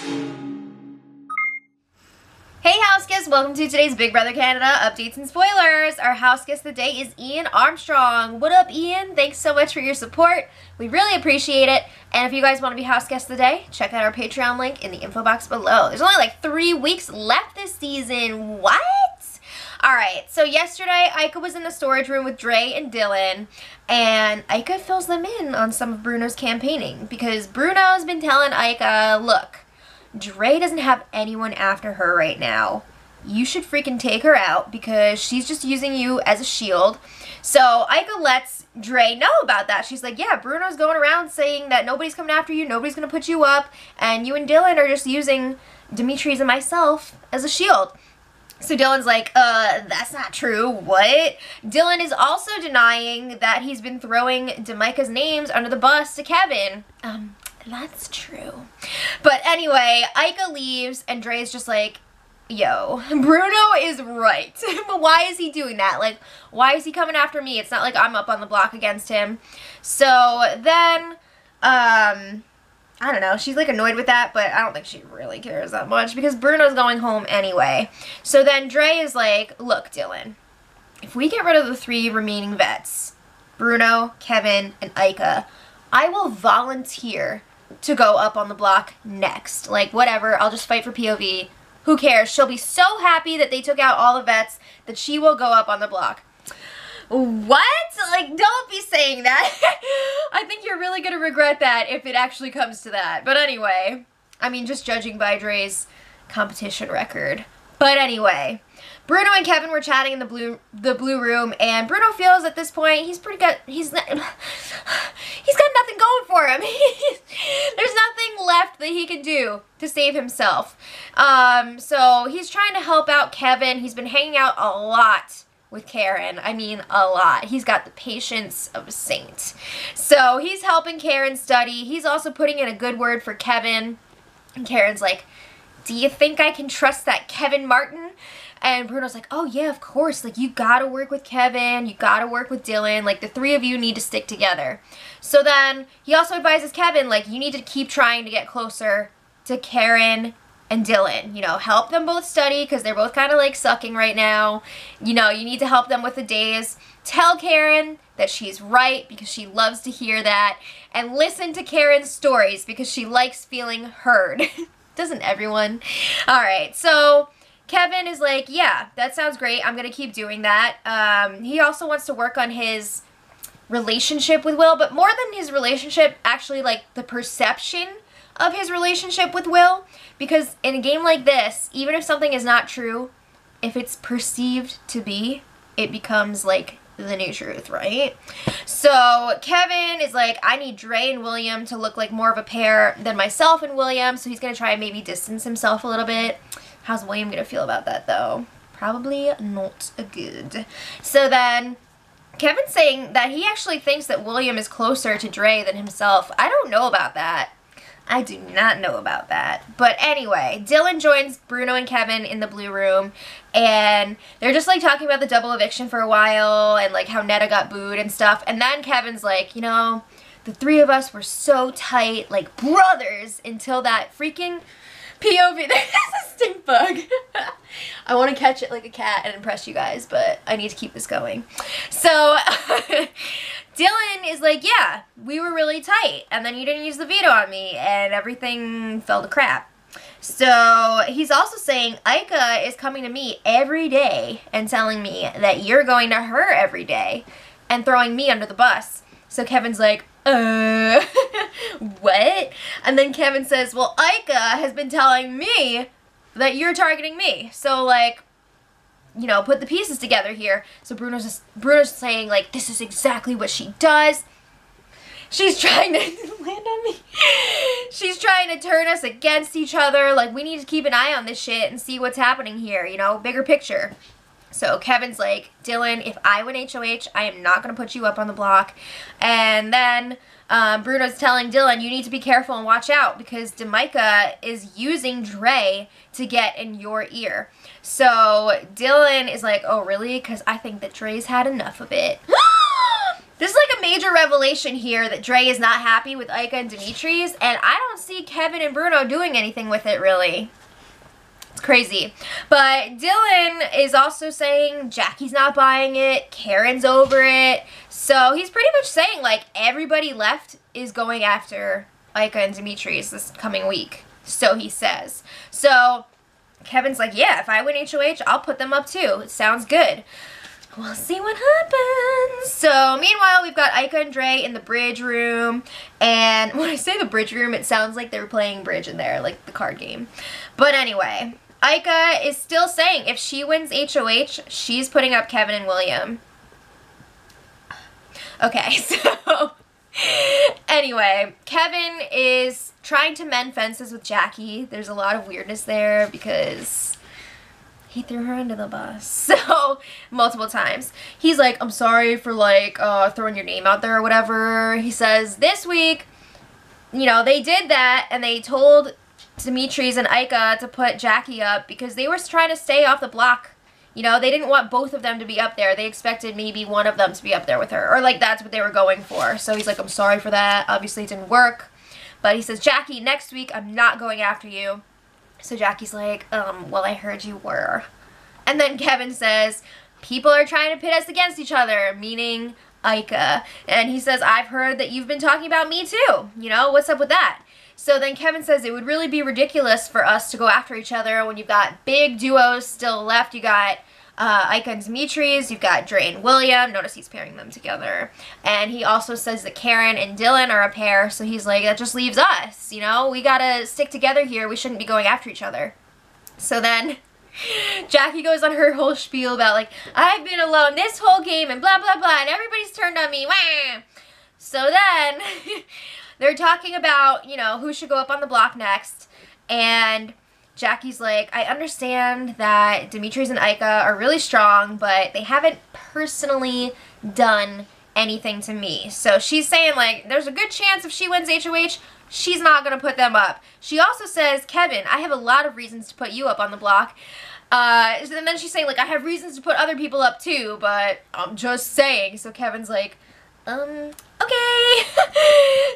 Hey house guests, welcome to today's Big Brother Canada updates and spoilers. Our house guest today is Ian Armstrong. What up, Ian? Thanks so much for your support. We really appreciate it. And if you guys want to be house guests today, check out our Patreon link in the info box below. There's only like 3 weeks left this season. What? Alright, so yesterday, Ika was in the storage room with Dre and Dylan, and Ika fills them in on some of Bruno's campaigning, because Bruno's been telling Ika, look, Dre doesn't have anyone after her right now. You should freaking take her out, because she's just using you as a shield. So Ika lets Dre know about that. She's like, yeah, Bruno's going around saying that nobody's coming after you, nobody's going to put you up, and you and Dylan are just using Demetres and myself as a shield. So Dylan's like, that's not true. What? Dylan is also denying that he's been throwing Demika's names under the bus to Kevin. That's true. But anyway, Ika leaves and Dre's just like, yo, Bruno is right. But why is he doing that? Like, why is he coming after me? It's not like I'm up on the block against him. So then, I don't know, she's like annoyed with that, but I don't think she really cares that much because Bruno's going home anyway. So then Dre is like, look, Dylan, if we get rid of the 3 remaining vets, Bruno, Kevin, and Ika, I will volunteer to go up on the block next. Like, whatever, I'll just fight for POV. Who cares? She'll be so happy that they took out all the vets that she will go up on the block. What? Like, don't be saying that. I think you're really going to regret that if it actually comes to that. But anyway, I mean, just judging by Dre's competition record. But anyway, Bruno and Kevin were chatting in the blue room, and Bruno feels at this point he's pretty good. He's got nothing going for him. There's nothing left that he can do to save himself. So he's trying to help out Kevin. He's been hanging out a lot with Karen. I mean, a lot. He's got the patience of a saint. So he's helping Karen study. He's also putting in a good word for Kevin. And Karen's like, do you think I can trust that Kevin Martin? And Bruno's like, oh yeah, of course. Like, you gotta work with Kevin. You gotta work with Dylan. Like, the 3 of you need to stick together. So then he also advises Kevin, like, you need to keep trying to get closer to Karen and Dylan. You know, help them both study because they're both kind of like sucking right now. You know, you need to help them with the days. Tell Karen that she's right because she loves to hear that. And listen to Karen's stories because she likes feeling heard. Doesn't everyone? Alright, so Kevin is like, yeah, that sounds great. I'm going to keep doing that. He also wants to work on his relationship with Will, but more than his relationship, actually like the perception of his relationship with Will, because in a game like this, even if something is not true, if it's perceived to be, it becomes like the new truth, right? So Kevin is like, I need Dre and William to look like more of a pair than myself and William, so he's gonna try and maybe distance himself a little bit. How's William gonna feel about that though? Probably not good. So then Kevin's saying that he actually thinks that William is closer to Dre than himself. I don't know about that. I do not know about that. But anyway, Dylan joins Bruno and Kevin in the blue room, and they're just like talking about the double eviction for a while and like how Netta got booed and stuff. And then Kevin's like, you know, the 3 of us were so tight, like brothers, until that freaking POV. There's a stink bug. I want to catch it like a cat and impress you guys, but I need to keep this going. So Dylan is like, yeah, we were really tight, and then you didn't use the veto on me, and everything fell to crap. So he's also saying Ika is coming to me every day and telling me that you're going to her every day and throwing me under the bus. So Kevin's like, what? And then Kevin says, well, Ika has been telling me that you're targeting me. So, like, you know, put the pieces together here. So Bruno's saying, like, this is exactly what she does. She's trying to land on me. She's trying to turn us against each other. Like, we need to keep an eye on this shit and see what's happening here, you know, bigger picture. So Kevin's like, Dylan, if I win HOH, I am not going to put you up on the block. And then Bruno's telling Dylan, you need to be careful and watch out because Demika is using Dre to get in your ear. So Dylan is like, oh, really? Because I think that Dre's had enough of it. This is like a major revelation here that Dre is not happy with Ika and Demetres, and I don't see Kevin and Bruno doing anything with it, really. It's crazy. But Dylan is also saying Jackie's not buying it, Karen's over it. So he's pretty much saying, like, everybody left is going after Ika and Demetres this coming week. So he says. So Kevin's like, yeah, if I win HOH, I'll put them up too. It sounds good. We'll see what happens. So, meanwhile, we've got Ika and Dre in the bridge room. And when I say the bridge room, it sounds like they were playing bridge in there, like the card game. But anyway, Ika is still saying if she wins HOH, she's putting up Kevin and William. Okay, so anyway, Kevin is trying to mend fences with Jackie. There's a lot of weirdness there because he threw her under the bus. So, multiple times. He's like, I'm sorry for, like, throwing your name out there or whatever. He says, this week, you know, they did that, and they told Demetres and Ika to put Jackie up because they were trying to stay off the block. You know, they didn't want both of them to be up there. They expected maybe one of them to be up there with her. Or, like, that's what they were going for. So, he's like, I'm sorry for that. Obviously, it didn't work. But he says, Jackie, next week, I'm not going after you. So Jackie's like, well, I heard you were. And then Kevin says, people are trying to pit us against each other, meaning Ika. And he says, I've heard that you've been talking about me too. You know, what's up with that? So then Kevin says, it would really be ridiculous for us to go after each other when you've got big duos still left. You got Ika and Demetres, you've got Dre and William. Notice he's pairing them together. And he also says that Karen and Dylan are a pair, so he's like, that just leaves us, you know? We gotta stick together here. We shouldn't be going after each other. So then Jackie goes on her whole spiel about, like, I've been alone this whole game and blah, blah, blah, and everybody's turned on me. Wah! So then they're talking about, you know, who should go up on the block next, and Jackie's like, I understand that Demetres and Ika are really strong, but they haven't personally done anything to me. So she's saying, like, there's a good chance if she wins HOH, she's not going to put them up. She also says, Kevin, I have a lot of reasons to put you up on the block. And then she's saying, like, I have reasons to put other people up too, but I'm just saying. So Kevin's like, okay.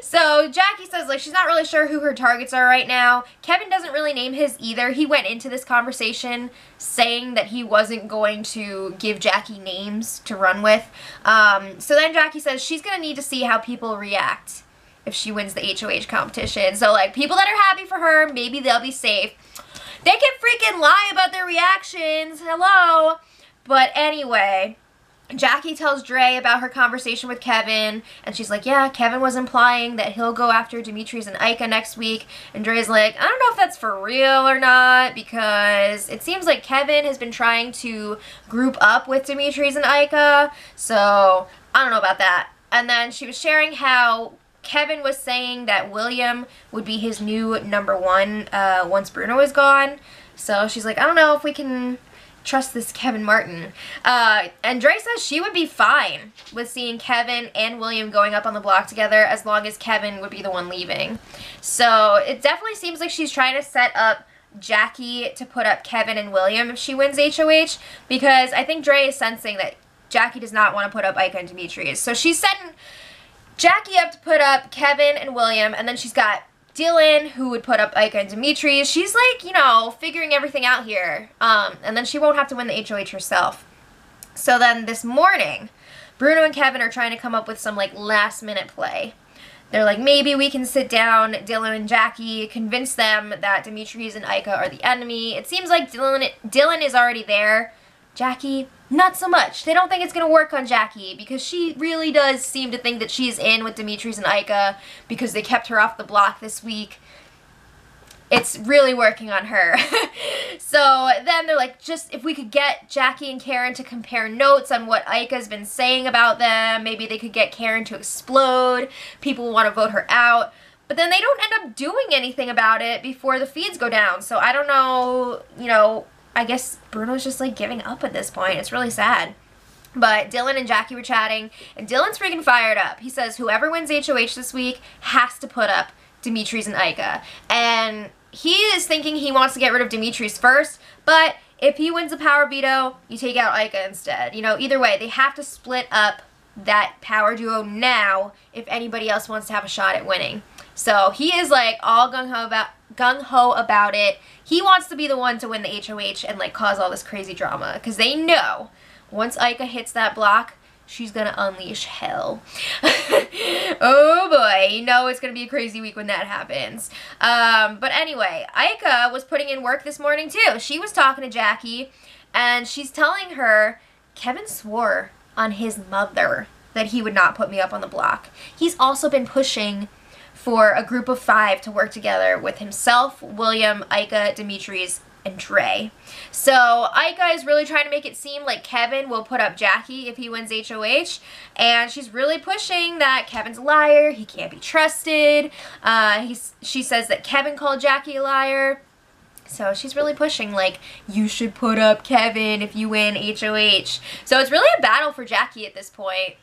So Jackie says, like, she's not really sure who her targets are right now. Kevin doesn't really name his either. He went into this conversation saying that he wasn't going to give Jackie names to run with. So then Jackie says she's going to need to see how people react if she wins the HOH competition. So, like, people that are happy for her, maybe they'll be safe. They can freaking lie about their reactions. Hello. But anyway, Jackie tells Dre about her conversation with Kevin, and she's like, yeah, Kevin was implying that he'll go after Demetres and Ika next week, and Dre's like, I don't know if that's for real or not, because it seems like Kevin has been trying to group up with Demetres and Ika, so I don't know about that. And then she was sharing how Kevin was saying that William would be his new #1 once Bruno is gone, so she's like, I don't know if we can trust this Kevin Martin. And Dre says she would be fine with seeing Kevin and William going up on the block together as long as Kevin would be the one leaving. So it definitely seems like she's trying to set up Jackie to put up Kevin and William if she wins HOH, because I think Dre is sensing that Jackie does not want to put up Ika and Demetres. So she's setting Jackie up to put up Kevin and William, and then she's got Dylan, who would put up Ika and Demetres. She's like, you know, figuring everything out here. And then she won't have to win the HOH herself. So then this morning, Bruno and Kevin are trying to come up with some, like, last-minute play. They're like, maybe we can sit down, Dylan and Jackie, convince them that Demetres and Ika are the enemy. It seems like Dylan is already there. Jackie, not so much. They don't think it's going to work on Jackie because she really does seem to think that she's in with Demetres and Ika because they kept her off the block this week. It's really working on her. So then they're like, just if we could get Jackie and Karen to compare notes on what Ika's been saying about them, maybe they could get Karen to explode. People want to vote her out. But then they don't end up doing anything about it before the feeds go down. So I don't know, you know, I guess Bruno's just, like, giving up at this point. It's really sad. But Dylan and Jackie were chatting, and Dylan's freaking fired up. He says whoever wins HOH this week has to put up Demetres and Ika. And he is thinking he wants to get rid of Demetres first, but if he wins the power veto, you take out Ika instead. You know, either way, they have to split up that power duo now if anybody else wants to have a shot at winning. So he is like all gung-ho about it. He wants to be the one to win the HOH and like cause all this crazy drama because they know once Ika hits that block, she's gonna unleash hell. Oh boy, you know it's gonna be a crazy week when that happens. But anyway, Ika was putting in work this morning too. She was talking to Jackie and she's telling her, Kevin swore on his mother that he would not put me up on the block. He's also been pushing for a group of 5 to work together with himself, William, Ika, Demetres, and Dre. So Ika is really trying to make it seem like Kevin will put up Jackie if he wins HOH, and she's really pushing that Kevin's a liar, he can't be trusted. She says that Kevin called Jackie a liar. So she's really pushing, like, you should put up Kevin if you win HOH. So it's really a battle for Jackie at this point,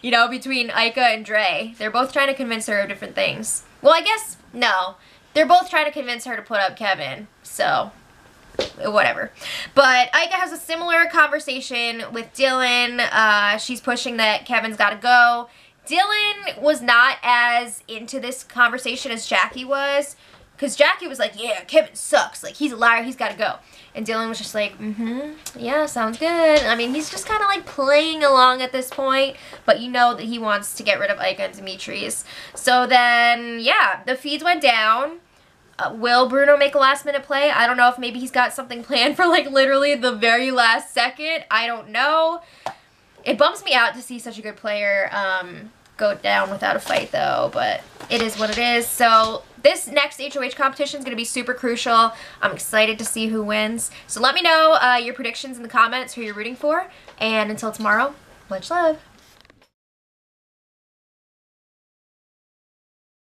you know, between Ika and Dre. They're both trying to convince her of different things. Well, I guess, no. They're both trying to convince her to put up Kevin. So, whatever. But Ika has a similar conversation with Dylan. She's pushing that Kevin's got to go. Dylan was not as into this conversation as Jackie was. Because Jackie was like, yeah, Kevin sucks. Like, he's a liar. He's got to go. And Dylan was just like, yeah, sounds good. I mean, he's just kind of like playing along at this point. But you know that he wants to get rid of Ika and Demetres. So then, yeah, the feeds went down. Will Bruno make a last minute play? I don't know if maybe he's got something planned for like literally the very last second. I don't know. It bums me out to see such a good player go down without a fight though. But it is what it is. So this next HOH competition is going to be super crucial. I'm excited to see who wins. So let me know your predictions in the comments, who you're rooting for. And until tomorrow, much love.